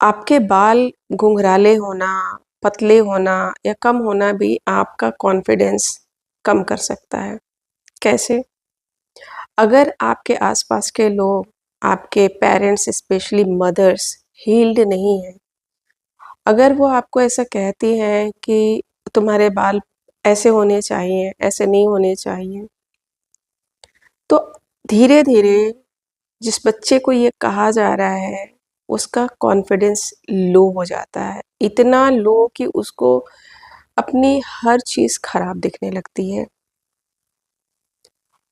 आपके बाल घुंघराले होना, पतले होना या कम होना भी आपका कॉन्फिडेंस कम कर सकता है। कैसे? अगर आपके आसपास के लोग, आपके पेरेंट्स स्पेशली मदर्स हील्ड नहीं हैं, अगर वो आपको ऐसा कहती हैं कि तुम्हारे बाल ऐसे होने चाहिए, ऐसे नहीं होने चाहिए, तो धीरे-धीरे जिस बच्चे को ये कहा जा रहा है, उसका कॉन्फिडेंस लो हो जाता है। इतना लो कि उसको अपनी हर चीज़ खराब दिखने लगती है।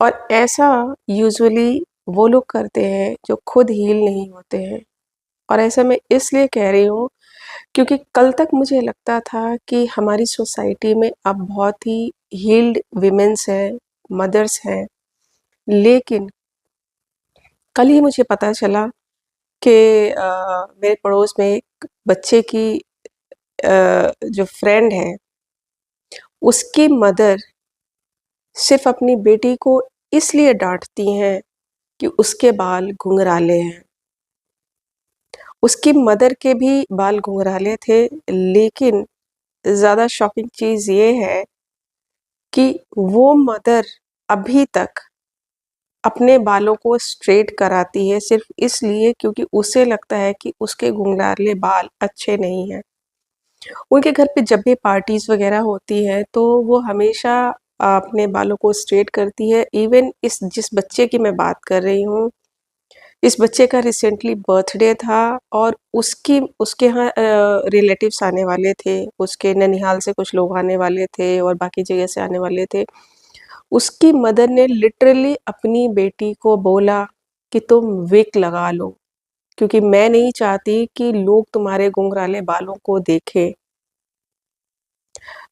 और ऐसा यूजुअली वो लोग करते हैं जो खुद हील नहीं होते हैं। और ऐसा मैं इसलिए कह रही हूँ क्योंकि कल तक मुझे लगता था कि हमारी सोसाइटी में अब बहुत ही हील्ड विमेन्स हैं, मदर्स हैं। लेकिन कल ही मुझे पता चला कि मेरे पड़ोस में एक बच्चे की जो फ्रेंड है, उसकी मदर सिर्फ़ अपनी बेटी को इसलिए डाँटती हैं कि उसके बाल घुंघराले हैं। उसकी मदर के भी बाल घुंघराले थे, लेकिन ज़्यादा शॉकिंग चीज़ ये है कि वो मदर अभी तक अपने बालों को स्ट्रेट कराती है सिर्फ़ इसलिए क्योंकि उसे लगता है कि उसके घुंघराले बाल अच्छे नहीं हैं। उनके घर पे जब भी पार्टीज़ वग़ैरह होती हैं, तो वो हमेशा अपने बालों को स्ट्रेट करती है। इवन इस जिस बच्चे की मैं बात कर रही हूँ, इस बच्चे का रिसेंटली बर्थडे था और उसके यहाँ रिलेटिव्स आने वाले थे, उसके ननिहाल से कुछ लोग आने वाले थे और बाकी जगह से आने वाले थे। उसकी मदर ने लिटरली अपनी बेटी को बोला कि तुम विग लगा लो, क्योंकि मैं नहीं चाहती कि लोग तुम्हारे घुंघराले बालों को देखें।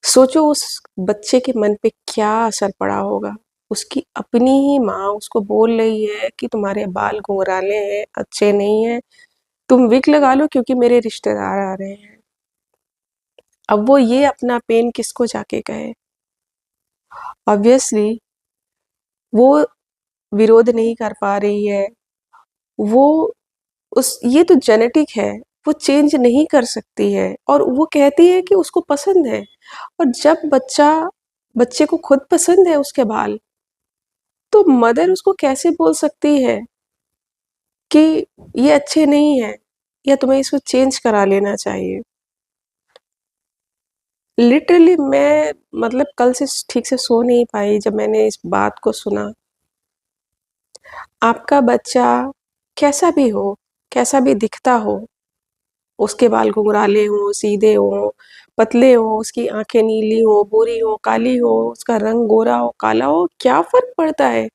सोचो उस बच्चे के मन पे क्या असर पड़ा होगा। उसकी अपनी ही माँ उसको बोल रही है कि तुम्हारे बाल घुंघराले हैं, अच्छे नहीं हैं, तुम विग लगा लो क्योंकि मेरे रिश्तेदार आ रहे हैं। अब वो ये अपना पेन किसको जाके कहे? ऑब्वियसली वो विरोध नहीं कर पा रही है। वो उस ये तो जेनेटिक है, वो चेंज नहीं कर सकती है और वो कहती है कि उसको पसंद है। और जब बच्चे को खुद पसंद है उसके बाल, तो मदर उसको कैसे बोल सकती है कि ये अच्छे नहीं हैं या तुम्हें इसको चेंज करा लेना चाहिए। लिटरली मैं मतलब कल से ठीक से सो नहीं पाई जब मैंने इस बात को सुना। आपका बच्चा कैसा भी हो, कैसा भी दिखता हो, उसके बाल घुंघराले हों, सीधे हों, पतले हों, उसकी आँखें नीली हों, भूरी हों, काली हो, उसका रंग गोरा हो, काला हो, क्या फ़र्क पड़ता है?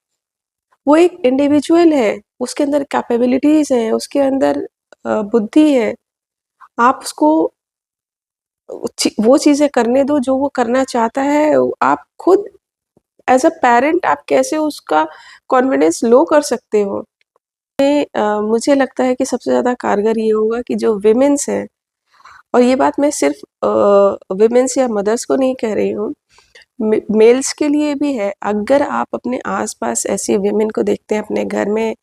वो एक इंडिविजुअल है, उसके अंदर कैपेबिलिटीज़ हैं, उसके अंदर बुद्धि है। आप उसको वो चीज़ें करने दो जो वो करना चाहता है। आप खुद एज़ अ पैरेंट आप कैसे उसका कॉन्फिडेंस लो कर सकते हो? मुझे लगता है कि सबसे ज़्यादा कारगर ये होगा कि जो विमेन्स हैं, और ये बात मैं सिर्फ़ विमेन्स या मदर्स को नहीं कह रही हूँ, मेल्स के लिए भी है। अगर आप अपने आस-पास ऐसी विमेन को देखते हैं अपने घर में,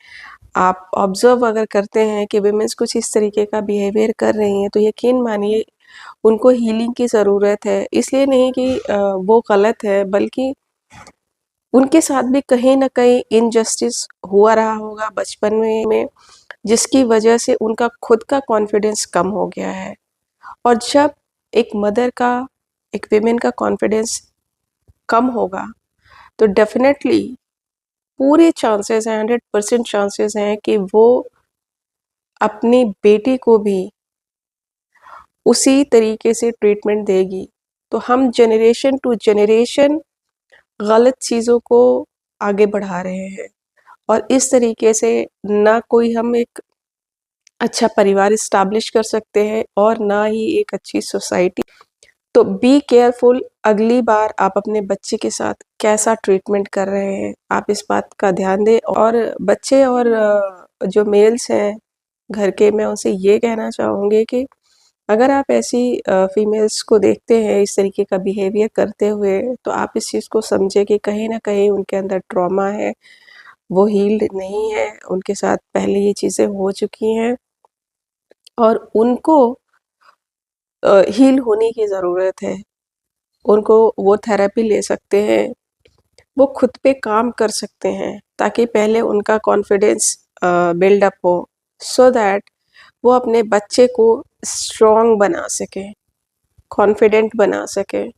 आप ऑब्ज़र्व अगर करते हैं कि विमेन्स कुछ इस तरीके का बिहेवियर कर रही हैं, तो यकीन मानिए उनको हीलिंग की ज़रूरत है। इसलिए नहीं कि वो गलत है, बल्कि उनके साथ भी कहीं न कहीं इनजस्टिस हुआ रहा होगा बचपन में, जिसकी वजह से उनका खुद का कॉन्फिडेंस कम हो गया है। और जब एक मदर का, एक विमेन का कॉन्फिडेंस कम होगा, तो डेफ़िनेटली पूरे चांसेस हैं, 100% चांसेस हैं कि वो अपनी बेटी को भी उसी तरीके से ट्रीटमेंट देगी। तो हम जनरेशन टू जनरेशन गलत चीज़ों को आगे बढ़ा रहे हैं और इस तरीके से ना कोई हम एक अच्छा परिवार एस्टैब्लिश कर सकते हैं और ना ही एक अच्छी सोसाइटी। तो बी केयरफुल, अगली बार आप अपने बच्चे के साथ कैसा ट्रीटमेंट कर रहे हैं, आप इस बात का ध्यान दें। और बच्चे और जो मेल्स हैं घर के, मैं उनसे ये कहना चाहूँगी कि अगर आप ऐसी फीमेल्स को देखते हैं इस तरीके का बिहेवियर करते हुए, तो आप इस चीज़ को समझें कि कहीं न कहीं उनके अंदर ट्रॉमा है, वो हील्ड नहीं है, उनके साथ पहले ये चीज़ें हो चुकी हैं। और उनको हील होने की ज़रूरत है। उनको वो थेरेपी ले सकते हैं, वो खुद पे काम कर सकते हैं ताकि पहले उनका कॉन्फिडेंस बिल्डअप हो, सो दैट वो अपने बच्चे को स्ट्रॉन्ग बना सकें, कॉन्फिडेंट बना सकें।